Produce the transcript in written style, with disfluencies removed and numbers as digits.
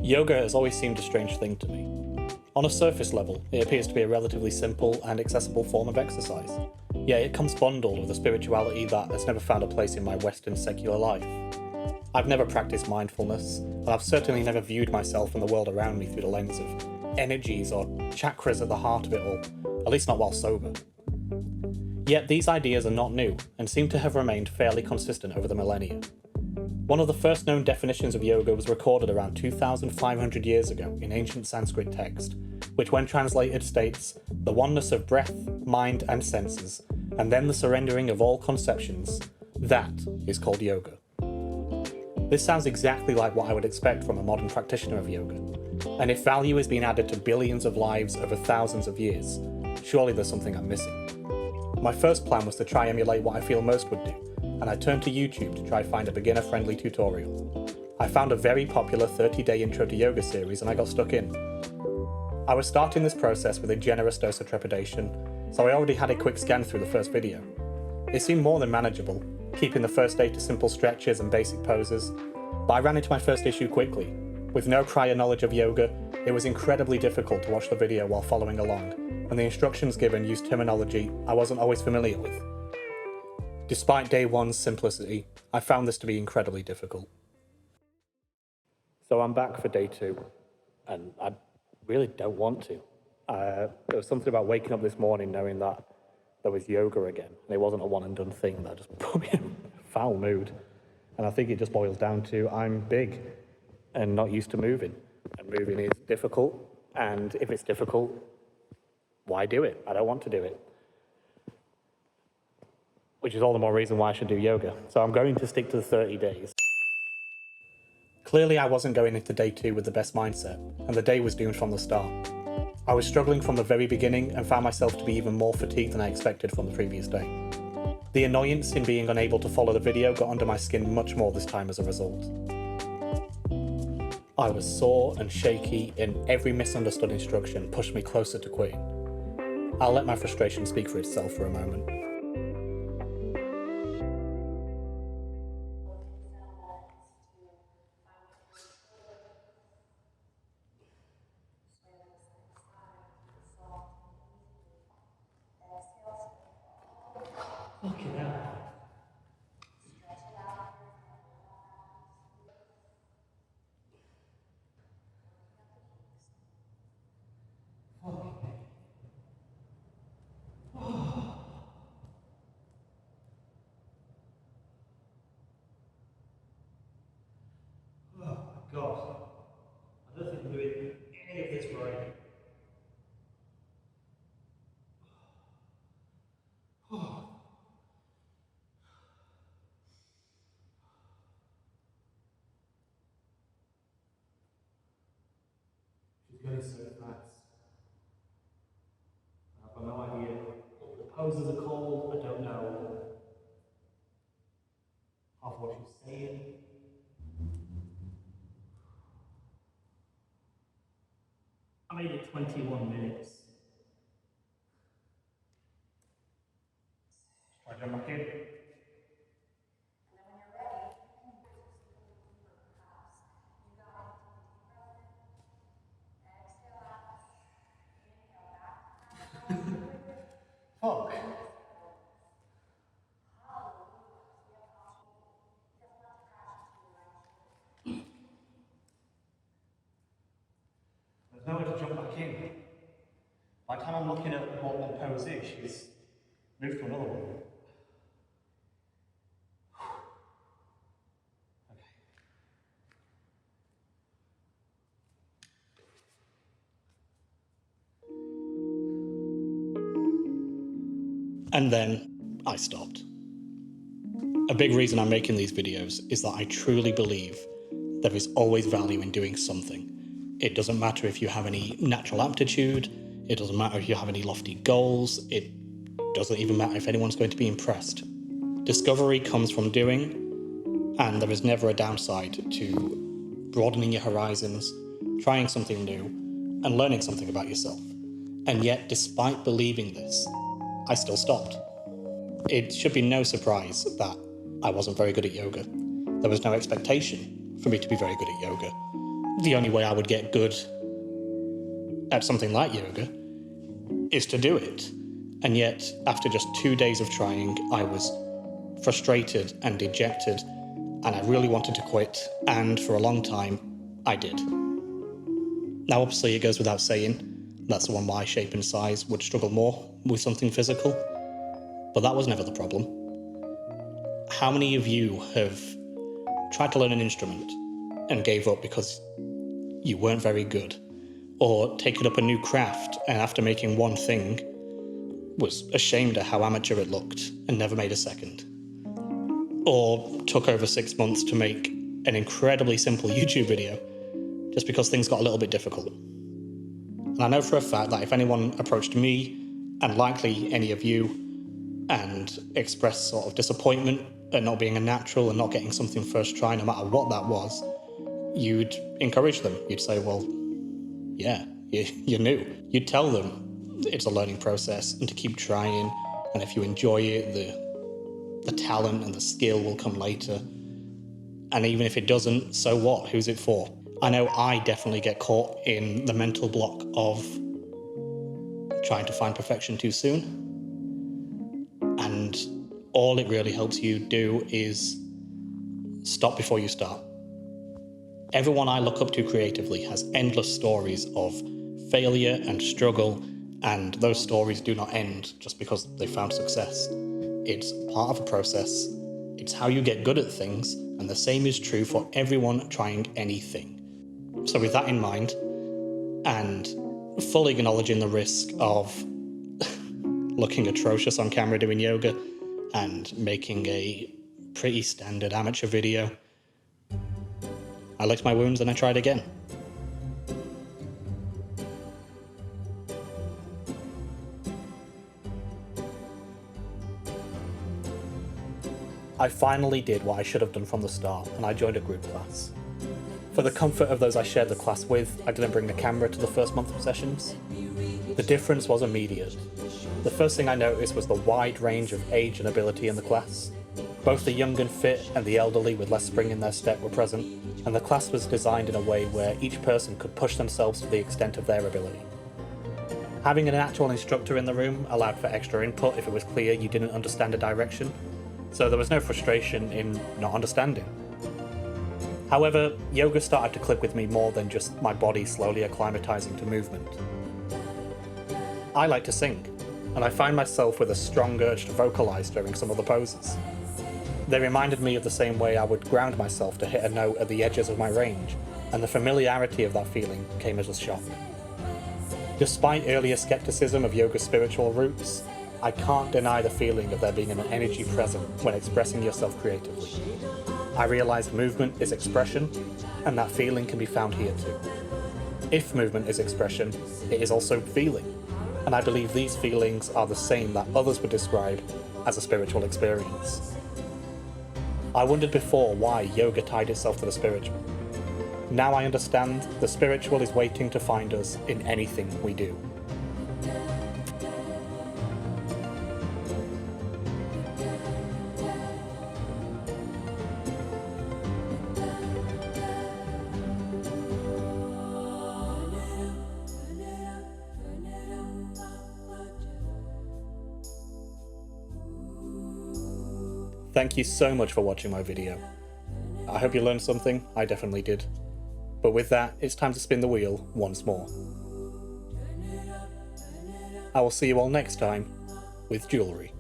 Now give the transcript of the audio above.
Yoga has always seemed a strange thing to me. On a surface level, it appears to be a relatively simple and accessible form of exercise, yet it comes bundled with a spirituality that has never found a place in my Western secular life. I've never practiced mindfulness, and I've certainly never viewed myself and the world around me through the lens of energies or chakras at the heart of it all, at least not while sober. Yet these ideas are not new, and seem to have remained fairly consistent over the millennia. One of the first known definitions of yoga was recorded around 2,500 years ago in ancient Sanskrit text, which when translated states, "the oneness of breath, mind and senses, and then the surrendering of all conceptions, that is called yoga." This sounds exactly like what I would expect from a modern practitioner of yoga, and if value is being added to billions of lives over thousands of years, surely there's something I'm missing. My first plan was to try emulate what I feel most would do, and I turned to YouTube to try find a beginner-friendly tutorial. I found a very popular 30-day intro to yoga series and I got stuck in. I was starting this process with a generous dose of trepidation, so I already had a quick scan through the first video. It seemed more than manageable, keeping the first day to simple stretches and basic poses, but I ran into my first issue quickly. With no prior knowledge of yoga, it was incredibly difficult to watch the video while following along, and the instructions given used terminology I wasn't always familiar with. Despite day one's simplicity, I found this to be incredibly difficult. So I'm back for day two, and I really don't want to. There was something about waking up this morning knowing that there was yoga again, and it wasn't a one and done thing that just put me in a foul mood. And I think it just boils down to I'm big and not used to moving, and moving is difficult, and if it's difficult, why do it? I don't want to do it. Which is all the more reason why I should do yoga. So I'm going to stick to the 30 days. Clearly I wasn't going into day two with the best mindset, and the day was doomed from the start. I was struggling from the very beginning and found myself to be even more fatigued than I expected from the previous day. The annoyance in being unable to follow the video got under my skin much more this time as a result. I was sore and shaky, and every misunderstood instruction pushed me closer to quitting. I'll let my frustration speak for itself for a moment. Fucking hell. God, I don't think I'm doing any of this right. She's going so fast. I've got no idea what the poses are called, I don't know half what she's saying. I made it 21 minutes. Should I jump back in? Fuck. There's nowhere to jump back in. By the time I'm looking at what one pose is, she's moved to another one. Okay. And then I stopped. A big reason I'm making these videos is that I truly believe there is always value in doing something. It doesn't matter if you have any natural aptitude, it doesn't matter if you have any lofty goals, it doesn't even matter if anyone's going to be impressed. Discovery comes from doing, and there is never a downside to broadening your horizons, trying something new, and learning something about yourself. And yet, despite believing this, I still stopped. It should be no surprise that I wasn't very good at yoga. There was no expectation for me to be very good at yoga. the only way I would get good at something like yoga is to do it. And yet, after just 2 days of trying, I was frustrated and dejected, and I really wanted to quit, and for a long time, I did. Now, obviously, it goes without saying that someone my shape and size would struggle more with something physical, but that was never the problem. How many of you have tried to learn an instrument and gave up because you weren't very good? Or taken up a new craft and after making one thing was ashamed at how amateur it looked and never made a second? Or took over 6 months to make an incredibly simple YouTube video just because things got a little bit difficult? And I know for a fact that if anyone approached me, and likely any of you, and expressed sort of disappointment at not being a natural and not getting something first try, no matter what that was, you'd encourage them. You'd say, well, yeah, you're new. You'd tell them it's a learning process and to keep trying, and if you enjoy it, the talent and the skill will come later. And even if it doesn't, so what? Who's it for? I know I definitely get caught in the mental block of trying to find perfection too soon. And all it really helps you do is stop before you start. Everyone I look up to creatively has endless stories of failure and struggle, and those stories do not end just because they found success. It's part of a process. It's how you get good at things, and the same is true for everyone trying anything. So with that in mind, and fully acknowledging the risk of looking atrocious on camera doing yoga and making a pretty standard amateur video, I licked my wounds and I tried again. I finally did what I should have done from the start, and I joined a group class. For the comfort of those I shared the class with, I didn't bring the camera to the first month of sessions. The difference was immediate. The first thing I noticed was the wide range of age and ability in the class. Both the young and fit and the elderly with less spring in their step were present, and the class was designed in a way where each person could push themselves to the extent of their ability. Having an actual instructor in the room allowed for extra input if it was clear you didn't understand a direction, so there was no frustration in not understanding. However, yoga started to click with me more than just my body slowly acclimatizing to movement. I like to sing, and I find myself with a strong urge to vocalize during some of the poses. They reminded me of the same way I would ground myself to hit a note at the edges of my range, and the familiarity of that feeling came as a shock. Despite earlier skepticism of yoga's spiritual roots, I can't deny the feeling of there being an energy present when expressing yourself creatively. I realized movement is expression, and that feeling can be found here too. If movement is expression, it is also feeling, and I believe these feelings are the same that others would describe as a spiritual experience. I wondered before why yoga tied itself to the spiritual. Now I understand the spiritual is waiting to find us in anything we do. Thank you so much for watching my video. I hope you learned something, I definitely did. But with that, it's time to spin the wheel once more. I will see you all next time with jewellery.